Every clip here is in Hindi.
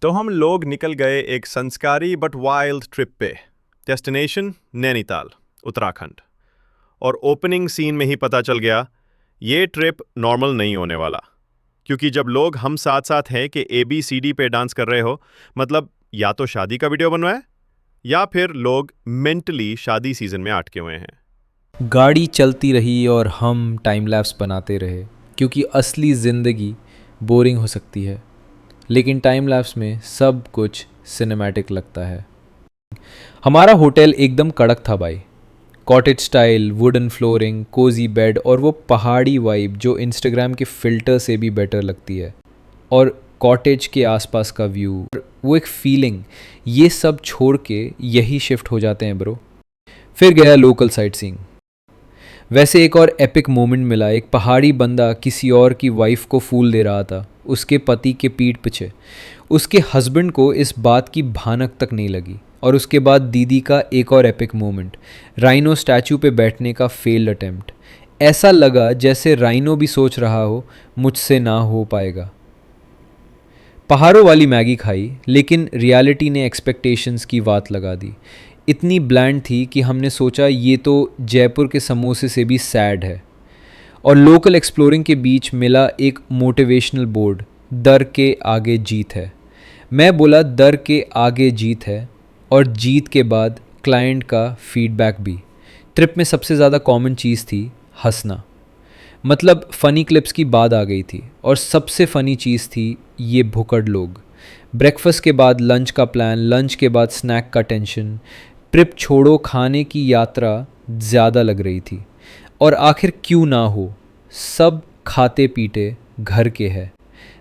तो हम लोग निकल गए एक संस्कारी बट वाइल्ड ट्रिप पे। डेस्टिनेशन नैनीताल, उत्तराखंड। और ओपनिंग सीन में ही पता चल गया ये ट्रिप नॉर्मल नहीं होने वाला। क्योंकि जब लोग हम साथ साथ हैं कि ABCD पे डांस कर रहे हो, मतलब या तो शादी का वीडियो बनवाए या फिर लोग मेंटली शादी सीजन में अटके हुए हैं। गाड़ी चलती रही और हम टाइम लैप्स बनाते रहे, क्योंकि असली ज़िंदगी बोरिंग हो सकती है लेकिन टाइम लैप्स में सब कुछ सिनेमैटिक लगता है। हमारा होटल एकदम कड़क था भाई। Cottage style, wooden flooring, cozy bed और वो पहाड़ी वाइब जो इंस्टाग्राम के फ़िल्टर से भी बेटर लगती है। और कॉटेज के आसपास का व्यू, वो एक फीलिंग, ये सब छोड़ के यही शिफ्ट हो जाते हैं ब्रो। फिर गया लोकल साइट सीइंग। वैसे एक और एपिक मोमेंट मिला। एक पहाड़ी बंदा किसी और की वाइफ को फूल दे रहा था उसके पति के पीठ पीछे। उसके हस्बैंड को इस बात की भनक तक नहीं लगी। और उसके बाद दीदी का एक और एपिक मोमेंट, राइनो स्टैचू पे बैठने का फेल्ड अटेम्प्ट। ऐसा लगा जैसे राइनो भी सोच रहा हो मुझसे ना हो पाएगा। पहाड़ों वाली मैगी खाई लेकिन रियलिटी ने एक्सपेक्टेशंस की वाट लगा दी। इतनी ब्लैंड थी कि हमने सोचा ये तो जयपुर के समोसे से भी सैड है। और लोकल एक्सप्लोरिंग के बीच मिला एक मोटिवेशनल बोर्ड, डर के आगे जीत है। मैं बोला डर के आगे जीत है, और जीत के बाद क्लाइंट का फीडबैक भी। ट्रिप में सबसे ज़्यादा कॉमन चीज़ थी हंसना। मतलब फ़नी क्लिप्स की बात आ गई थी। और सबसे फ़नी चीज़ थी ये भुक्कड़ लोग। ब्रेकफास्ट के बाद लंच का प्लान, लंच के बाद स्नैक का टेंशन। ट्रिप छोड़ो, खाने की यात्रा ज़्यादा लग रही थी। और आखिर क्यों ना हो, सब खाते पीते घर के हैं।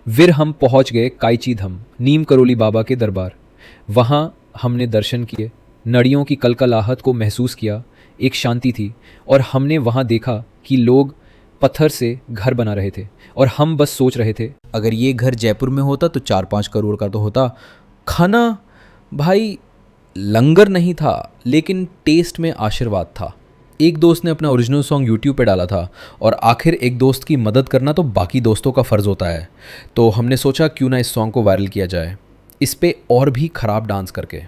फिर हम पहुंच गए काईची धाम, नीम करोली बाबा के दरबार। वहाँ हमने दर्शन किए, नड़ियों की कलकलाहट को महसूस किया। एक शांति थी। और हमने वहाँ देखा कि लोग पत्थर से घर बना रहे थे। और हम बस सोच रहे थे अगर ये घर जयपुर में होता तो 4-5 करोड़ का तो होता। खाना भाई लंगर नहीं था लेकिन टेस्ट में आशीर्वाद था। एक दोस्त ने अपना ओरिजिनल सॉन्ग यूट्यूब पे डाला था। और आखिर एक दोस्त की मदद करना तो बाकी दोस्तों का फ़र्ज़ होता है। तो हमने सोचा क्यों ना इस सॉन्ग को वायरल किया जाए, इस पे और भी ख़राब डांस करके।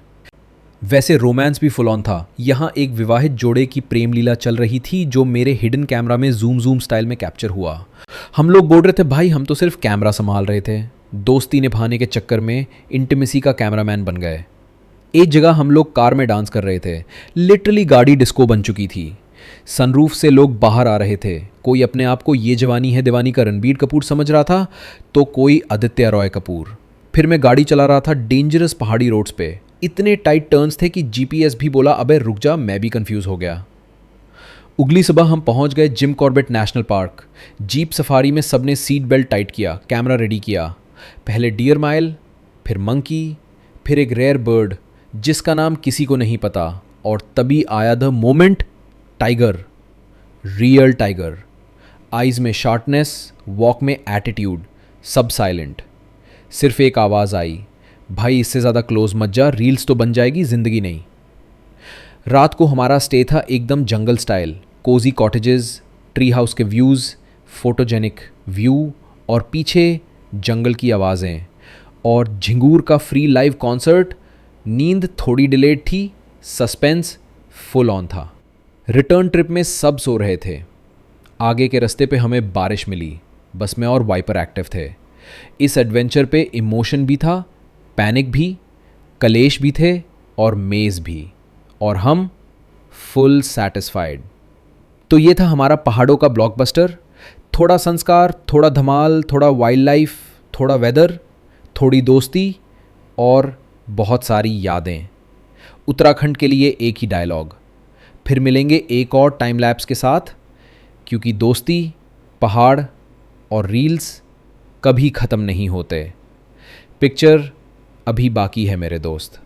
वैसे रोमांस भी फुल ऑन था। यहाँ एक विवाहित जोड़े की प्रेम लीला चल रही थी जो मेरे हिडन कैमरा में जूम स्टाइल में कैप्चर हुआ। हम लोग बोल रहे थे भाई हम तो सिर्फ कैमरा संभाल रहे थे, दोस्ती निभाने के चक्कर में इंटीमेसी का कैमरामैन बन गए। एक जगह हम लोग कार में डांस कर रहे थे। लिटरली गाड़ी डिस्को बन चुकी थी। सनरूफ से लोग बाहर आ रहे थे। कोई अपने आप को ये जवानी है दीवानी का रणबीर कपूर समझ रहा था तो कोई आदित्य रॉय कपूर। फिर मैं गाड़ी चला रहा था डेंजरस पहाड़ी रोड्स पे। इतने टाइट टर्न्स थे कि GPS भी बोला अबे रुक जा, मैं भी कंफ्यूज हो गया। उगली सुबह हम पहुंच गए Jim Corbett national park. Jeep safari में सबने सीट बेल्ट टाइट किया, कैमरा रेडी किया। पहले डियर माइल, फिर मंकी, फिर एक रेयर बर्ड जिसका नाम किसी को नहीं पता। और तभी आया the moment, tiger, real tiger. Eyes में शार्पनेस, वॉक में एटीट्यूड, सब साइलेंट। सिर्फ एक आवाज़ आई, भाई इससे ज़्यादा क्लोज मत जा, रील्स तो बन जाएगी, ज़िंदगी नहीं। रात को हमारा स्टे था एकदम जंगल style. Cozy cottages, tree house के व्यूज़, फोटोजेनिक व्यू, और पीछे जंगल की आवाज़ें और झिंगूर का फ्री लाइव कॉन्सर्ट। नींद थोड़ी डिलेड थी, सस्पेंस फुल ऑन था। रिटर्न ट्रिप में सब सो रहे थे। आगे के रास्ते पे हमें बारिश मिली। बस मैं और वाइपर एक्टिव थे। इस एडवेंचर पे इमोशन भी था, पैनिक भी, कलेश भी थे और मेज़ भी। और हम फुल सेटिस्फाइड। तो ये था हमारा पहाड़ों का ब्लॉकबस्टर। थोड़ा संस्कार, थोड़ा धमाल, थोड़ा वाइल्ड लाइफ, थोड़ा वेदर, थोड़ी दोस्ती और बहुत सारी यादें। उत्तराखंड के लिए एक ही डायलॉग। फिर मिलेंगे एक और टाइम लैप्स के साथ, क्योंकि दोस्ती, पहाड़ और रील्स कभी ख़त्म नहीं होते। पिक्चर अभी बाकी है मेरे दोस्त।